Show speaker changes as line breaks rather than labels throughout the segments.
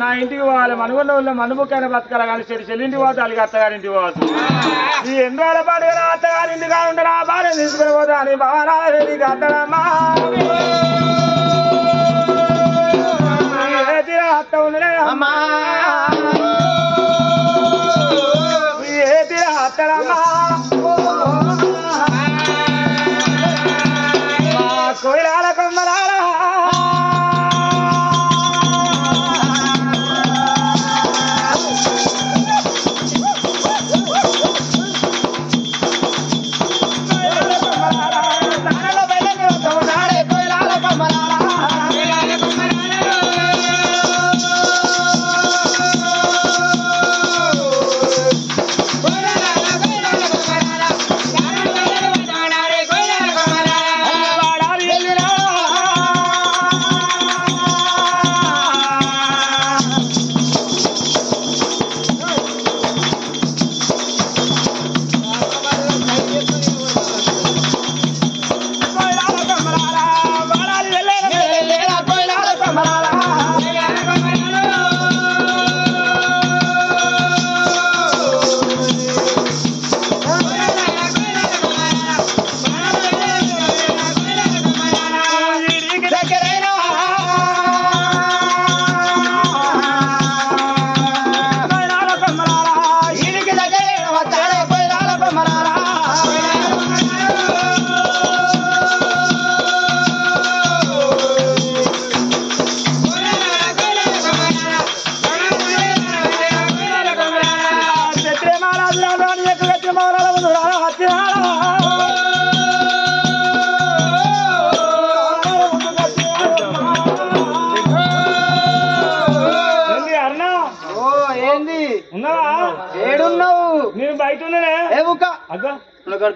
నా ఇంటికి పోవాలి మనగుండ ఉన్న మనుబుక్కైన బతకాలి కానీ చెల్లింటికి పోతే అలిగి అత్తగారింటికి పోవచ్చు ఈ ఎన్ని రోజుల పాటు అత్తగారింటిగా ఉంటే నా భార్య తీసుకుని పోతా అని బాగా అత్తడమ్మా అత్త ఉండలే అమ్మా అత్తడమ్మా కోయిలాల కొమ్మలాల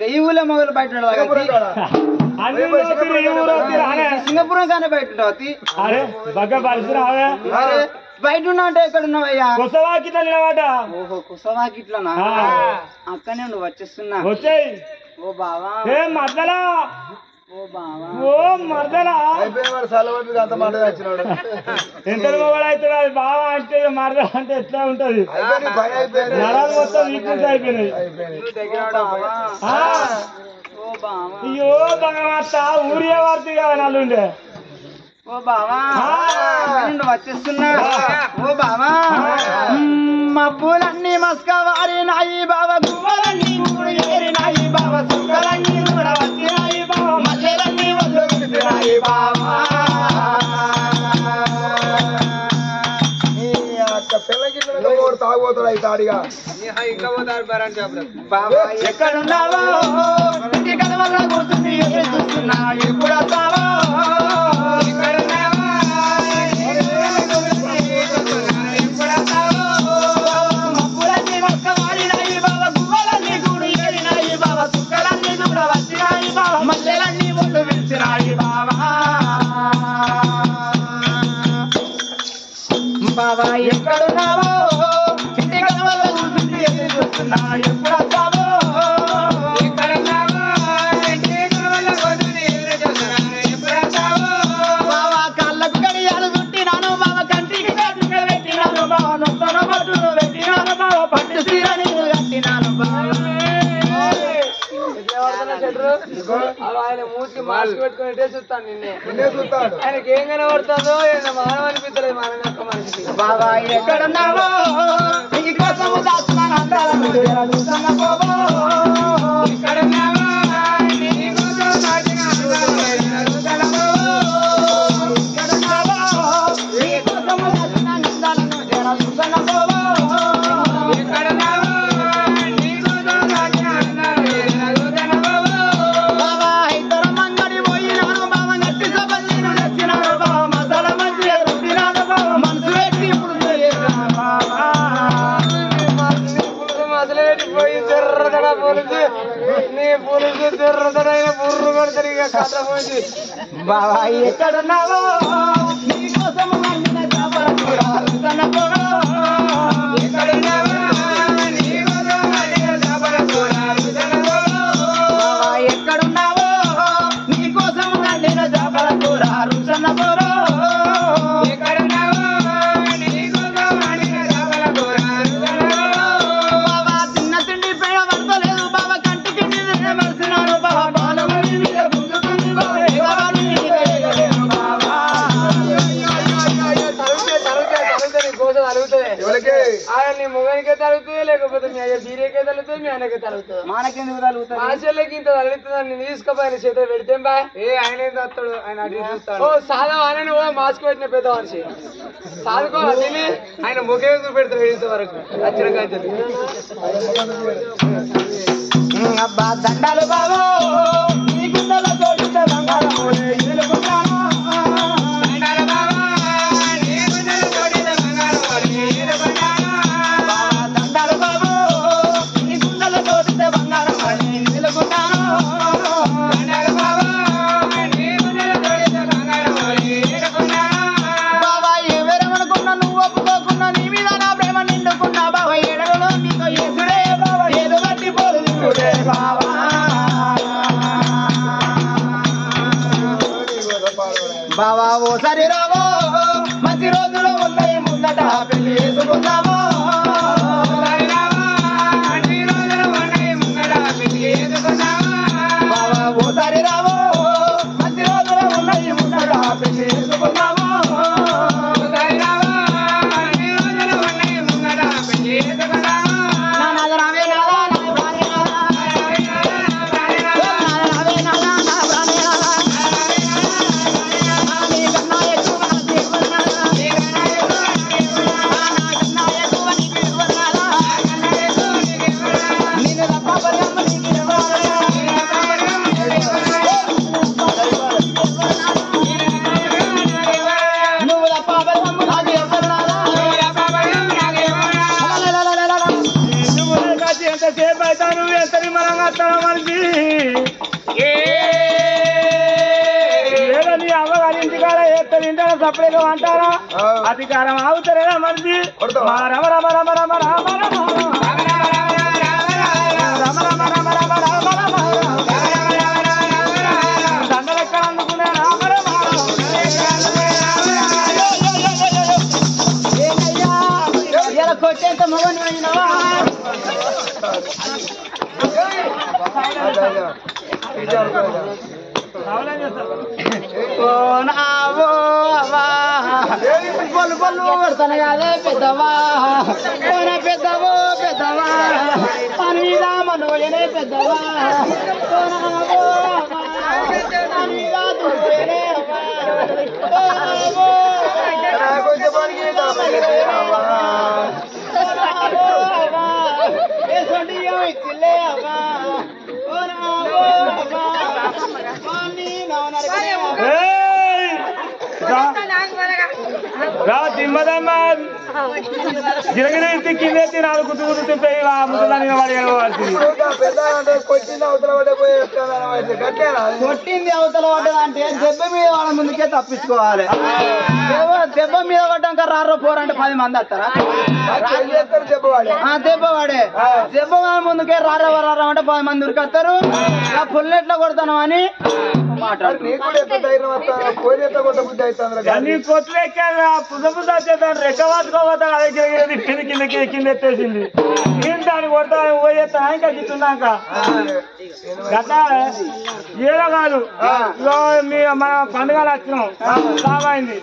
ఈ ఊళ్ళో మొదలు బయట సింగపురం కానీ బయట బయట ఉన్నా అంటే ఎక్కడ ఉన్నావయ్యా ఓహో కుసవాకిట్లనా అక్కనే నువ్వు వచ్చేస్తున్నా
వచ్చాయి
ఓ బావా
మర్దలా
ఓ బావా
ఓ మర్దలా
అంత మాట వచ్చినాడు
ఎంత మొగడు అవుతుంది అది బావా అంటే మరద అంటే ఎట్లా ఉంటది నరాలు మొత్తం వీక్నెస్ అయిపోయినాయి అయ్యో భగవంత ఊరియే వార్త కదా నల్లుండే
ఓ బావా వచ్చేస్తున్నా ఓ బావా మబ్బులన్నీ మస్క వారినాయి బావ గువ్వలన్నీ ఏరినాయి బావ సుక్కలన్నీ కూడా వచ్చినాయి బావ మల్లెలన్నీ వదిలినాయి బావా
తాగుపోతాడు అయితే ఆడిగా
ఇంకా పోతాడు బాబా ఎక్కడున్నావో ఇంటికల వల్ల కూర్చుని ఎదురు చూస్తున్నా ఎప్పుడు వస్తావో మబ్బులన్నీ మస్క వాడినాయి బావ గువ్వలన్నీ కూడా ఏరినాయి బావ సుక్కలన్నీ కూడా వచ్చినాయి బావ మల్లెలన్నీ ఒళ్ళు విడిచినాయి బావా బావా ఎక్కడున్నావో ఇంటికల వల్ల కూర్చుని ఎదురు చూస్తున్నా ఎప్పుడు వస్తావో బావా కళ్ళకు గడియాలు చుట్టినాను బావ కంటికి పెట్టినాను బావ నొత్తన పట్టును పెట్టినాను బావ పట్టు సీర నీరు కట్టినాను ఆయన మూతికి మాస్క్ పెట్టుకుని ఇటే చూస్తాను నిన్నే ఆయనకి ఏం కనబడుతుందో మానవ అనిపించలేదు మానవ యొక్క మనిషికి బాబా ఎక్కడున్నావో నీకోసము దాస్తున్నాను అంటారు ఎక్కడున్నావో నీకోసం బాబా ఎక్కడున్నావో నీకోసం ఎక్కడున్నావో నీకోసం వండిన చేపల కూర రుసన్న కూర ఎక్కడున్నావో నీకోసం బీరేకే తగ్గుతుంది మీ ఆయనకే తగ్గుతుంది
మనకెందుకు తలుగుతారు
మా చెల్లెకి ఇంత తగ్గుతుందని నేను తీసుకుపోయిన చేతిలో పెడితే బా
ఆయన ఏం చేస్తాడు ఆయన అడిగి చూస్తాడు
ఓ సాదా అని నువ్వు మాస్క్ పెట్టిన పెద్ద మనిషి సాదుకో తిని ఆయన ముఖం చూపెడతాడు ఇంతవరకు వచ్చిన కాంచెలు
అబ్బా దండాలు బాబు నీ గుండెల తోడితే బంగారం దండాలు బాబు నీ గుండెల తోడితే బంగారం బాబా ఎవరేమనుకున్నా నువ్వు ఒప్పుకోకున్నా నీ మీద నా ప్రేమ నిండుకున్నా బాబా ఏడలో నీతో ఎదురే బాబా ఏదో బట్టి పోలు బాబా బాబా ఓసారి రావో మంచి రోజులు ఉన్నాయి ముందట పెళ్లి చేసుకుందామో బాబా ఓసారి రావో మంచి రోజులు ఉన్నాయి ముందట పెళ్లి చేసుకుందామో ఎంతసేపు అవుతా నువ్వు ఎంత నిమ్మలంగా వస్తావు మనిషి నీ అమ్మగారి ఇంటికాడ ఎత్తలు ఇంటారా సపరేట్ అంటారా అధికారం ఆగుతారేనా మనిషి రమ రమ రమ రమ రామ దండలెక్కడ అందుకునే రామ కొట్టేంత మొగని అయినవా పళ్ళు పళ్ళు పడతాను కాదే పెద్దవా పెద్దవో పెద్దవా పని మీద మనోయనే పెద్దవా దిమ్మదమ్మా గిరగిరి కిందెత్తి నాలుగు కుదురుతుంటే ముసలాన్ని కొట్టింది అవతల పడ్డదంటే దెబ్బ మీద వాళ్ళ ముందుకే తప్పించుకోవాలి దెబ్బ మీద పడ్డాక రారో పోరంటే 10 మంది వస్తారా దెబ్బ వాడే దెబ్బ వాళ్ళ ముందుకే రారా అంటే 10 మంది ఉరికొస్తారు పుల్లెట్లో కొడతాను అని మాట్లాడు రెక్క పట్టుకోపోతాడు అదే కిందకి కింద ఎత్తేసింది దాన్ని కొడతా పోయేస్తా ఇంకా గిట్టున్నాక గట్లా ఏదో కాదు మన పండుగలు వచ్చినాం సాగైంది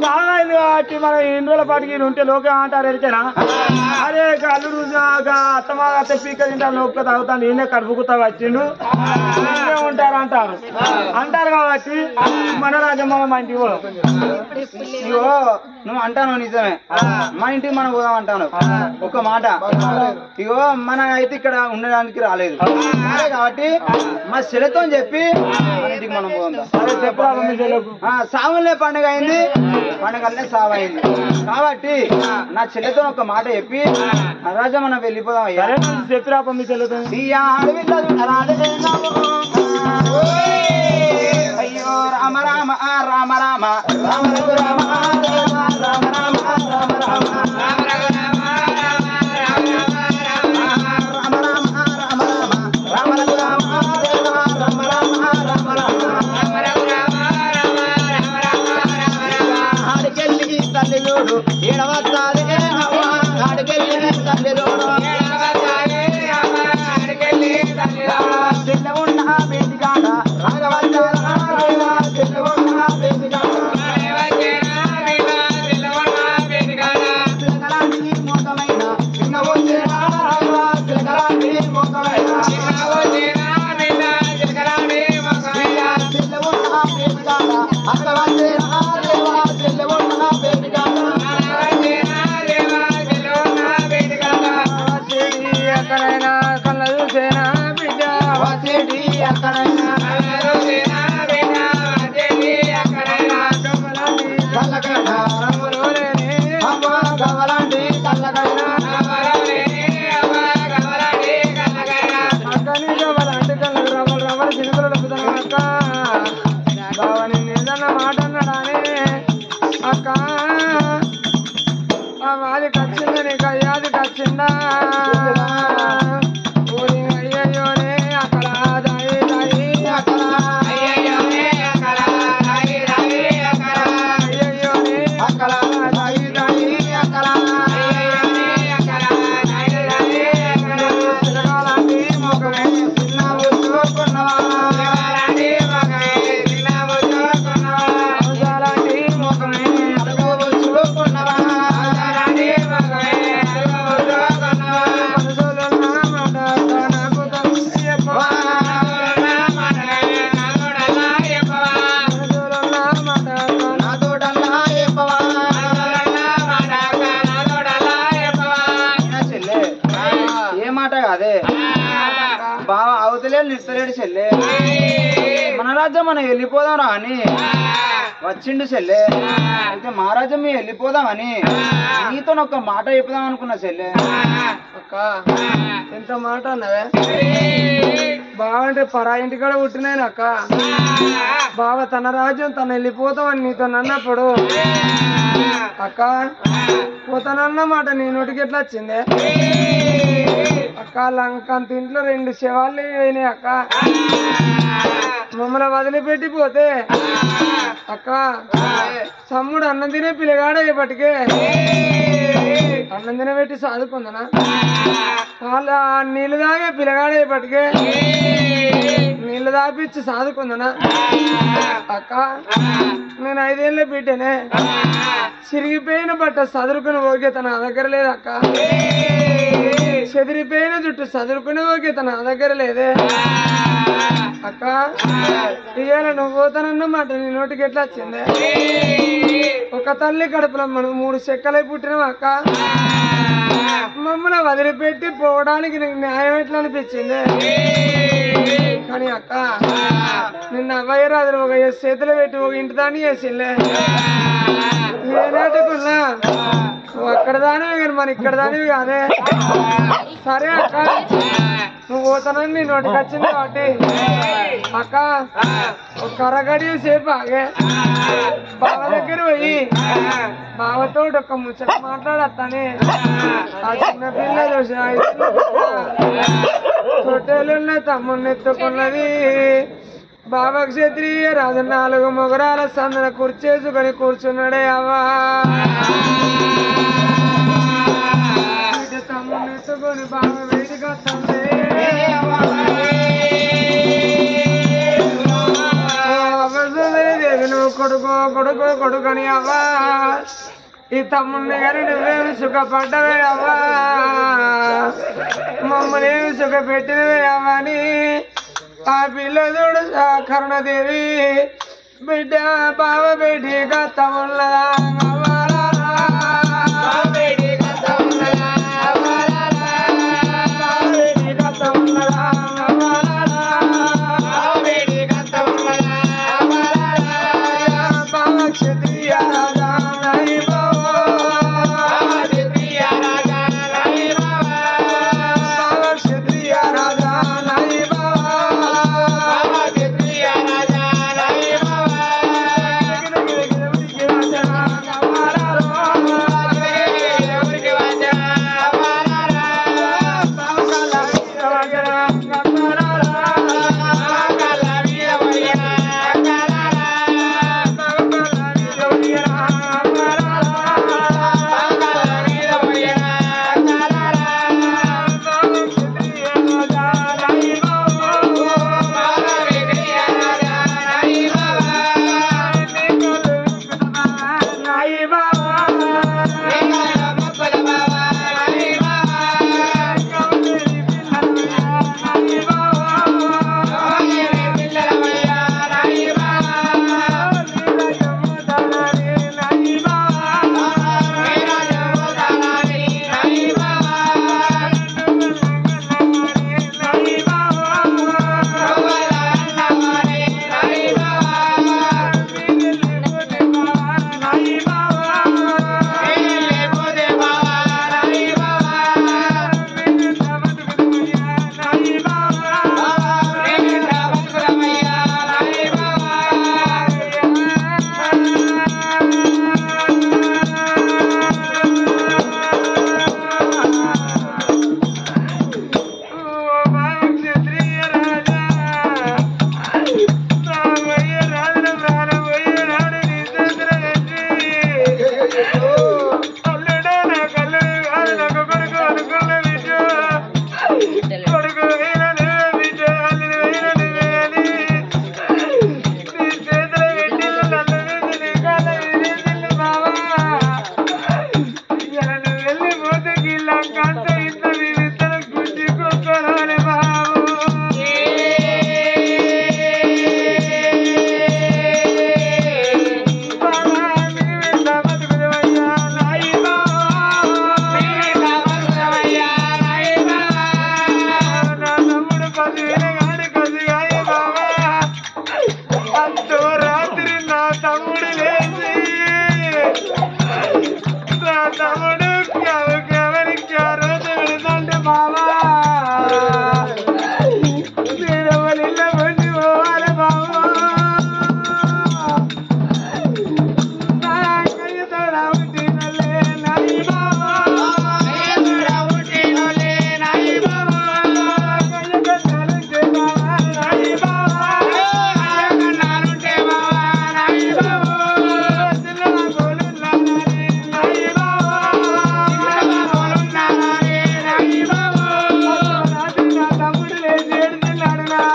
కాబట్టి మన 2 రోజుల పాటికి ఉంటే లోకే అంటారు ఎరికేనా అదే అల్లుడు అత్తమా అత్త పీక తింటారు లోక తాగుతాను ఈయనే కడుపుకుతా వచ్చిండు ఉంటారు అంటారు కాబట్టి మన రాజ్యం మా ఇంటికి పోదాం ఇగో నువ్వు అంటాను నిజమే మా ఇంటికి మనం పోదాం అంటాను ఒక మాట ఇగో మన అయితే ఇక్కడ ఉండడానికి రాలేదు కాబట్టి మా చెల్లెతో చెప్పి మన ఇంటికి మనం పోదాం సాగులే పండుగ అయింది పండుగలనే సాగు అయింది కాబట్టి నా చెల్లెతో ఒక మాట చెప్పి రాజా మనం వెళ్ళిపోదాం చెప్పిరా మీ చెల్లెతో అయ్యో రామ రామ రామ రామ రామ రామ రామ రామ ఆడికెళ్ళి తల్లిలోడు ఏడవత్తాది ఆడికెళ్ళి తల్లిలోడు ఉన్న బేటిగాడ రాగవచ్చ ఉన్న బేటిగాడ
ఎక్కడైనా కళ్ళకైనా అమ్మ గవలాంటి కళ్ళకైనా అక్కని గవలాంటి కళ్ళకు రవ్వలు రవ్వలు చినుకులు లొక్కుతాను అక్క బావ నిన్నేదన్న మాట అన్నాడానే అక్క ఆ మాది కచ్చిందా నీకు అయ్యాది కచ్చిందా ఊరి అయ్యయ్యోనే అక్కడ దాయి దాయి అక్కడ అయ్యయ్యోనే అక్కడ దాయి దాయి అక్కడ అయ్యయ్యోనే అక్కడ దాయి దాయి అక్కడ అయ్యయ్యోనే అక్కడ దాయి దాయి అక్కడ చిరకాలాంటి మొక్కమే చిన్న బుచ్చుకున్నవా చిరకాలాంటి మొక్కమే చిన్న బుచ్చుకున్నవా అవసరాంటి మొక్కమే అడుగు బుచ్చుకున్నవా అవసరాంటి మొక్కమే అడుగు బుచ్చుకున్నవా మనసులున్న మాట నాకు తెలిసి చెప్పవా మనసులున్న మాట నా తోటల్లా చెప్పవా చెల్లె ఏ మాట కాదే బావ అవతలే నిస్తలేడు చెల్లె మన రాజ్యం మనం వెళ్ళిపోదాం రా అని వచ్చిండు చెల్లె అయితే మా రాజ్యం మేము వెళ్ళిపోదామని నీతో ఒక మాట చెప్పుదాం అనుకున్నా చెల్లె అక్క ఎంత మాట అన్నవే బావ అంటే పరా ఇంటికాడ పుట్టినాను అక్క బావ తన రాజ్యం తను వెళ్ళిపోతామని నీతో అన్నప్పుడు అక్క పోతానన్న మాట నీ నోటికి ఎట్లా వచ్చిందే అక్క లంకంత ఇంట్లో 2 శవాలు పోయినాయి అక్క మమ్మల్ని వదిలిపెట్టిపోతే అక్క తమ్ముడు అన్నం తినే పిల్లగాడేపటికే అన్నం తినబెట్టి చదువుకుందనా వాళ్ళ నీళ్ళు తాగే పిల్లగాడేపటికే నీళ్ళు తాపిచ్చి చదువుకుందనా అక్క నేను 5 ఏళ్ళ బిడ్డనే చిరిగిపోయిన బట్ట చదువుకుని ఓకేత నా దగ్గర లేదక్క చెదిరిపోయిన జుట్టు చదువుకుని ఓకేత నా దగ్గర లేదే అక్క ఇవాళ నువ్వు పోతానన్న మాట నీ నోటికి ఎట్లా వచ్చిందే ఒక తల్లి కడుపులో మనం 3 చెక్కలై పుట్టినాం అక్క మమ్మల్ని వదిలిపెట్టి పోవడానికి నీకు న్యాయం ఎట్లా అనిపించింది కానీ అక్క నిన్న అవ్వయ్యరాదు ఒక చేతిలో పెట్టి ఒక ఇంటి దాన్ని చేసిండే ఏనాటకున్నా నువ్వు అక్కడ దానివి కానీ మరి ఇక్కడ దానివి కాదే సరే అక్క నువ్వు పోతానని నీ నోటికి వచ్చింది కాబట్టి అక్క ఒక అరగడి సేపు ఆగే బావ దగ్గర పోయి బావతో ఒక ముచ్చట మాట్లాడతానే ఆ చిన్న పిల్ల చూసి 5 తొట్టెలున్న తమ్ముడిని ఎత్తుకున్నది బాబా క్షత్రియ రాజు 4 మొగరాల సందన కుర్చేసుకొని కూర్చున్నాడే అవ్వా తమ్ముడిని ఎత్తుకొని బాబా వేడిగా తండ్రి నువ్వు కొడుకు కొడుకు కొడుకని అవ్వా ఈ తమ్ముడిని కానీ నువ్వేమి సుఖపడ్డవే అవ్వా మమ్మల్ని ఏమి సుఖ పెట్టినవే అవ్వా అని ఆ పిల్లదుడు కరుణదేవి బిడ్డ బావ బేటిగా తమ్ముళ్ళదా క్షత్రియ రాజా క్షత్రియ రాజా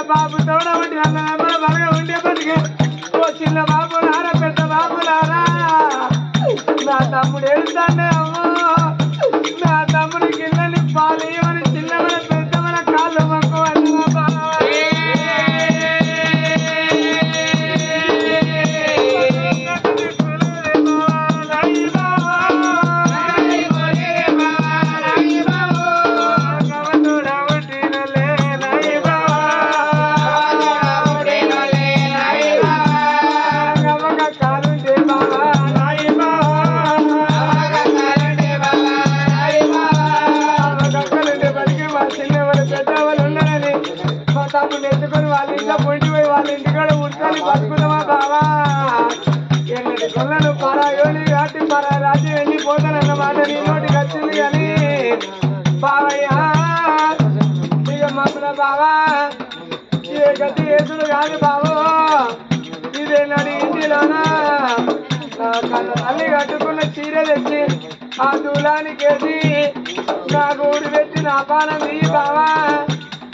బాబు తోడ ఉండి అన్న బాగా ఉండే బతికే ఓ చిన్న బాబు నారా పెద్ద బాబు నారా నా తమ్ముడు ఏడుతానే అమ్మో నా తమ్ముడి గిన్నెని పాలు ఇవ్వని చిన్నవన పెద్దవన కాళ్ళు మొక్కు ఎత్తుకొని వాళ్ళ ఇంట్లో పొండిపోయి వాళ్ళ ఇంటికాడ ఉడుకొని బతుకున్నావా బావా ఎన్నటి కొలను పరాయోని కాటి పరా రాజు వెళ్ళిపోతానన్నమాట నీ నోటికి వచ్చింది కానీ బావయ్య ఇక మమ్మల్ని బావా ఏ గతి వేసుడు కాదు బావో ఇదేనాడు ఇంటిలోనా కళ్ళ తల్లి కట్టుకున్న చీర తెచ్చి ఆ దూలానికి వేసి నా గూడు పెట్టి నా పానం తీయి బావా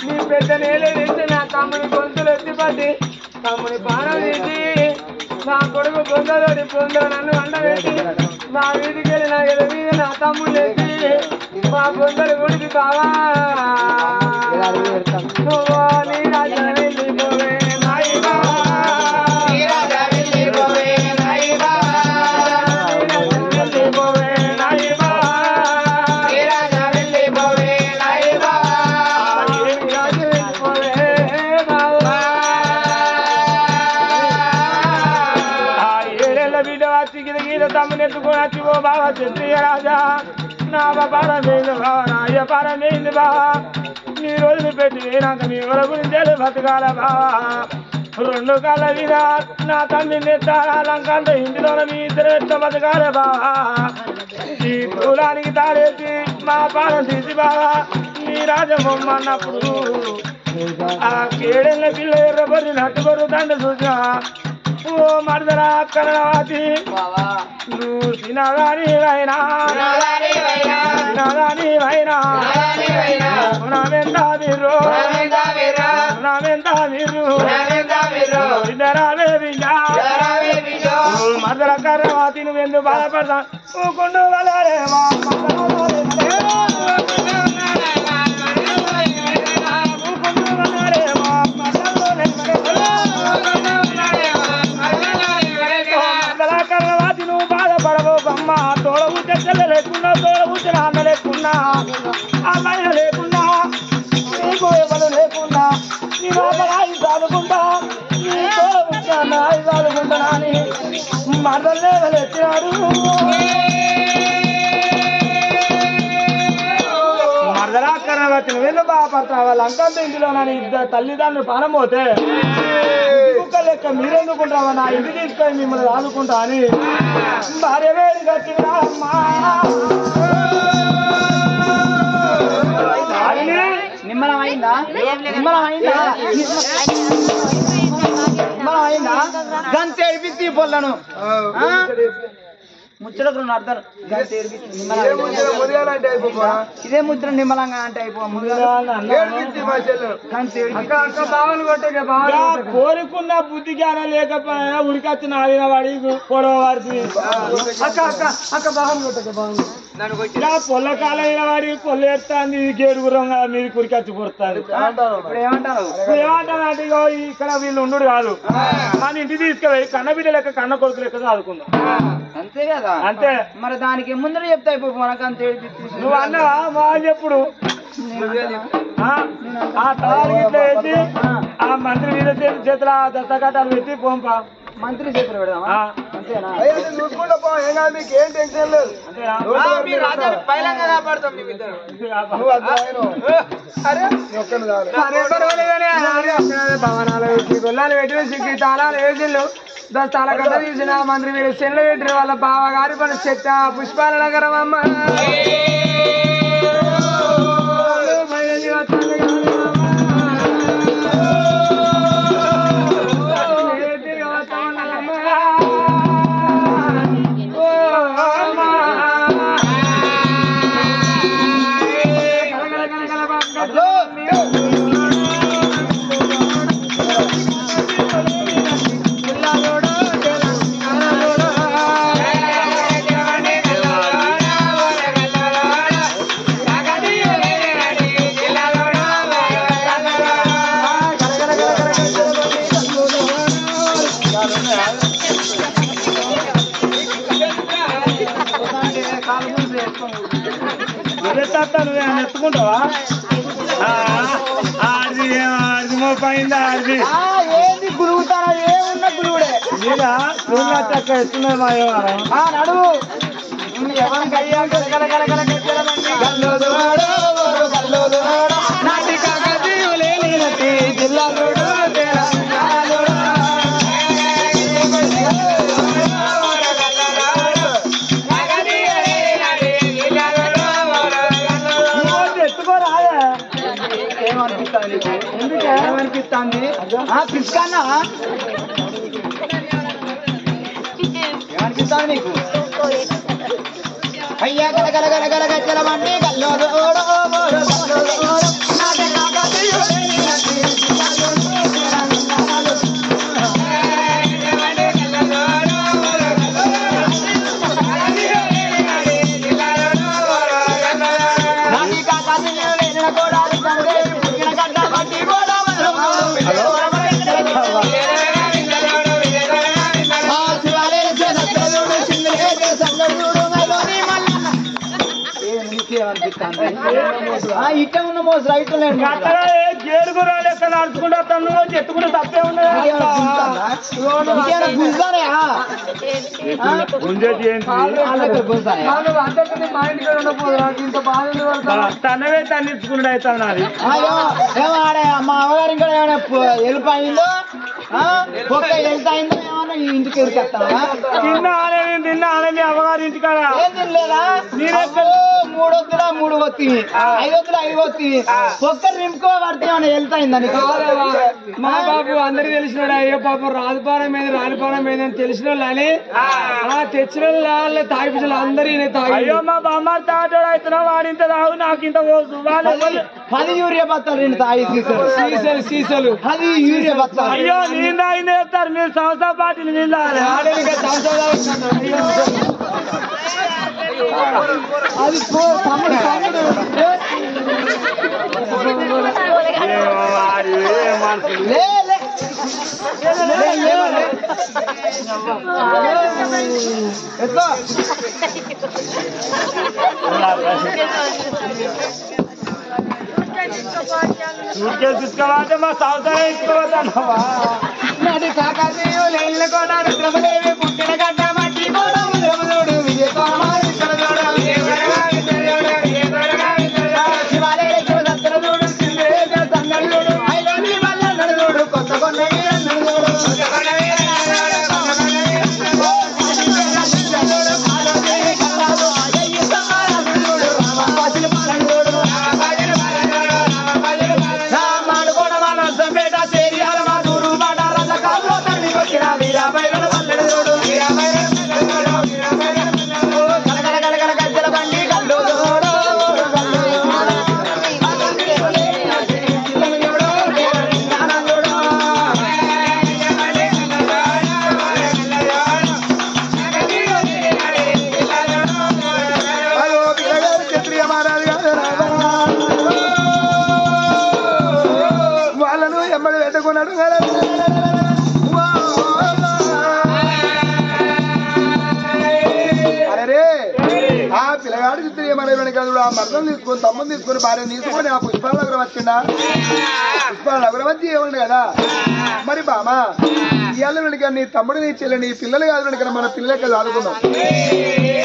నీ పెద్ద నేలే తెచ్చి నా తమ్ముని గొంతులు ఎత్తిపట్టి తమ్ముని పానం తీసి నా కొడుకు పొందలోని పొందో నన్ను అండబెట్టి నా వీధికి వెళ్ళి నా ఎద మీద నా తమ్ముడు ఎత్తి మా పొందలు గుడికి బావా నువ్వు నీ రాజా వెళ్ళిపోవే నాయి బావా తమ్మునెత్తుకొని వచ్చి ఓ బాబా చెప్తియ రాజా నా పరమేంది బావా నాయ పరమేంది బావా నీ రోజులు పెట్టి వేనాక నీ ఎవరి గురించి బతకాల బావా రెండు కాళ్ళ మీద నా తల్లి నెత్తారా లంకంత ఇంటిలో మీ ఇద్దరు ఎట్లా బతకాల బావా ఈ దూరానికి తాడేసి మా పానం తీసి బావా నీ రాజబొమ్మ అన్నప్పుడు ఆ కేడెళ్ళ పిల్ల ఎర్రబొర్రి నట్టుబొర్రు దండ చూసా ఓ మరదరా కరణవాతి నువ్వు తినగాని వైనా నామెంత మీరు మరదల కరణవాతి నువ్వెందుకు బాధపడతా కొండు వలరేమో నువ్వు బాధపడవు బొమ్మ తోడవు చెక్కలు లేకున్నా తోడవు నాన్న లేకున్నా అమ్మాయి లేకున్నా నీకు ఎవరు లేకున్నా నీ బాబరాయి చదువుకుంటా నీ తోడవు చదువుకుంటా అని మరదలే ఎత్తినాడు మరదలా కర్ణవతి నువ్వెందుకు బాధపడతావు వాళ్ళ అంకంత ఇంటిలో నన్ను ఇద్దరు తల్లిదండ్రులు పానం పోతే కుక్క లెక్క మీరెందుకుంటావా నా ఇంటి తీసుకొని మిమ్మల్ని ఆదుకుంటా అని భార్య వేడి కట్టినా
నిమ్మలమైందా గంత ఏడిపిస్తే పొల్లను ముచ్చలకు రెండు అర్థాలు గంత ఏడిపిస్తే ఇదే ముద్ర నిమ్మలంగా అంటే
కోరుకున్న బుద్ధి జ్ఞానం లేకపోయినా ఉరికొచ్చిన ఆడిన వాడి పొడవ వాడికి అక్క బాగుంది కొట్టక బాగుంది పొల్లకాలైన వాడికి పొల్ల ఎత్తాంది గేడుగురం కదా మీరు కురికొచ్చి పొడుతుంది ఏమంటారు అంటే ఇక్కడ వీళ్ళు ఉండు కాదు మన ఇంటికి తీసుకుపోయి కన్నబిడ్డ లెక్క కన్న కొడుకు లెక్క చదువుకుందాం
అంతే కదా
అంతే
మరి దానికి ముందర చెప్తా అయిపోయి మనకు అంతే
నువ్వు అన్నావా మా చెప్పుడు ఆ తలాలు ఇట్లా వేసి ఆ మంత్రి మీద చేతుల దత్తకట్టాలు పెట్టి పోంపా
మంత్రి చేతులు పెడదామా అంతేనా
చూసుకుంటా పో ఏం కాదు మీకు ఏం టెన్షన్ లేదు భవనాలు వేసి గొల్లాలు పెట్టి సిగ్గి తాళాలు వేసిళ్ళు దస్తాల కథ తీసిన మంత్రి వీడు చెట్లు పెట్టిన వాళ్ళ బావగారి పని చెత్త పుష్పాల నగరం అమ్మ ఆడుకుంటావా ఆడిది ఆడిది మోపైందా ఆడిది
ఏంది గురుగుతారా ఏమున్నా గురుగుడే
నీలా నువ్వు చక్క ఎత్తున్నది మా వ్యవహారం
నడువు ఎవరికి అయ్యా నాటి కాకతీయులే జిల్లా ఏమనిపిస్తుంది పిచ్చుకన్నా ఏమనిపిస్తుంది నీకు అయ్యా గలగల గచ్చలమండి గల్లోడు ఇట్ట ఉన్న మోసు రైతు
గేడుగురా లెక్క నడుచుకుంటా తను చెట్టుకుంటే తప్పే ఉన్నది తనవే తన్నించుకుంటే అవుతావు నాది
మా అమ్మగారు ఇంకా ఏమైనా వెళ్ళిపోయిందో ఒక్క వెళ్తాయిందో ఏమన్నా ఇంటికి వెళ్ళిపోతావా
తిన్నా మీ అమ్మగారి ఇంటికాడ
ఏం తినలేదా మూడొద్దులా 3 వత్తి 5 వత్తులా 5 వత్తి ఒక్కరు నింపుకో పడితే ఏమైనా వెళ్తాయిందని
మా బాబు అందరికి తెలిసినాడు అయ్యో పాపం రాజపానం మీద రానిపానం మీద అని తెలిసిన వాళ్ళని తెచ్చిన వాళ్ళే తాగిపించాలి అందరూ తాగి అయ్యో మా బామ్మ తాటాడు అవుతున్నావు వాడింత తాగు నాకు ఇంత పోసు
10 యూరియా బత్తాలు 2 తాగి
సీసలు
10 యూరియా బత్తాలు
అయ్యో నేను తాగింది చెప్తారు మీరు సంవత్సరం పార్టీలు నీళ్ళు
అది
చూసుకోవాలంటే మా సంవత్సరం ఇచ్చుకోవద్దన్నావా
నది కాకతీయులు కొనాడు ప్రభుదేవి పుట్టిన గడ్డ మట్టి కొనముడు విజయతోడు శివాలయ దత్తరుడు సంగడు ఐలోని వల్ల నడుడు కొత్త కొన్న ఆ మర్దం తీసుకొని తమ్ముని తీసుకొని భార్య తీసుకొని ఆ పుష్పాల నగరం వచ్చిండా పుష్పాల నగరం వచ్చి ఏముంది కదా మరి బామా ఇవాళ వెనుక నీ తమ్ముడు నీ చెల్లి నీ పిల్లలు కాదు వెనుక మన పిల్లలకి చదువుకున్నాం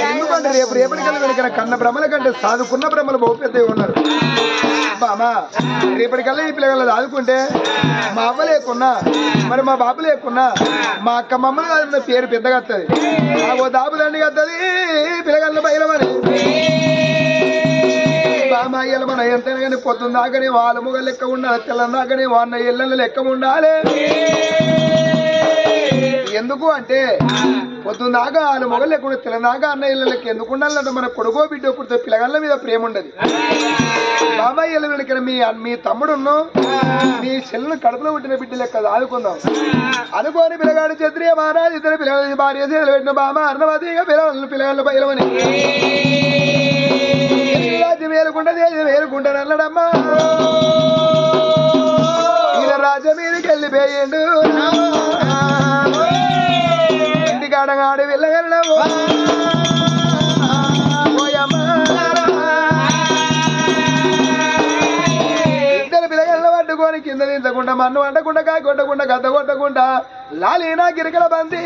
ఎందుకంటే రేపటికల్లా వెనుక కన్న బ్రహ్మల కంటే చదువుకున్న బ్రహ్మలు బహు పెద్దగా ఉన్నారు బామా రేపటికల్లా ఈ పిల్లలు చదువుకుంటే మా అమ్మ లేకున్నా మరి మా బాబు లేకున్నా మా అక్క మమ్మల్ని కాదు పేరు పెద్దగా వస్తుంది ఓ దాపు దండిగా వస్తుంది పిల్లగల్ల బయలమని బామాయ్యలు మన ఎంతైనా కానీ పొద్దున్న దాకానే వాళ్ళ ముగ లెక్క ఉండాలి తెల్లని దాకానే వాళ్ళ ఇళ్ళ లెక్క ఉండాలి ఎందుకు అంటే పొద్దున్న దాకా వాళ్ళ మొగ లెక్క తెల్లని దాకా అన్న ఇళ్ళ లెక్క ఎందుకు ఉండాలంటే మన కొడుకో బిడ్డ పుడితే పిల్లగళ్ళ మీద ప్రేమ ఉండదు బాబాయ్యలు వెనక మీ తమ్ముడును మీ చెల్లెను కడుపులో పుట్టిన బిడ్డ లెక్క ఆదుకుందాం అనుకోని పిల్లగాడు క్షత్రియ మహారాజు ఇద్దరు పిల్లల భార్య పెట్టిన బామ అన్నవతిగా పిల్లగాళ్ళ బయలమని వేలుకుంటాను అన్నాడమ్మా ఈయన రాజ మీదకి వెళ్ళిపోయిండు ఇంటికాడగాడు వెళ్ళగలవు
దించకుండా మన్ను వండకుండా కాయ కొట్టకుండా గద్ద కొట్టకుండా లాలీనా గిరికల బంది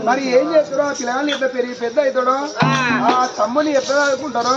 మరి ఏం చేస్తారో పిల్లగాళ్ళు ఎట్లా పెరిగి పెద్ద అవుతాడో ఆ తమ్ముని ఎట్లా చదువుకుంటారో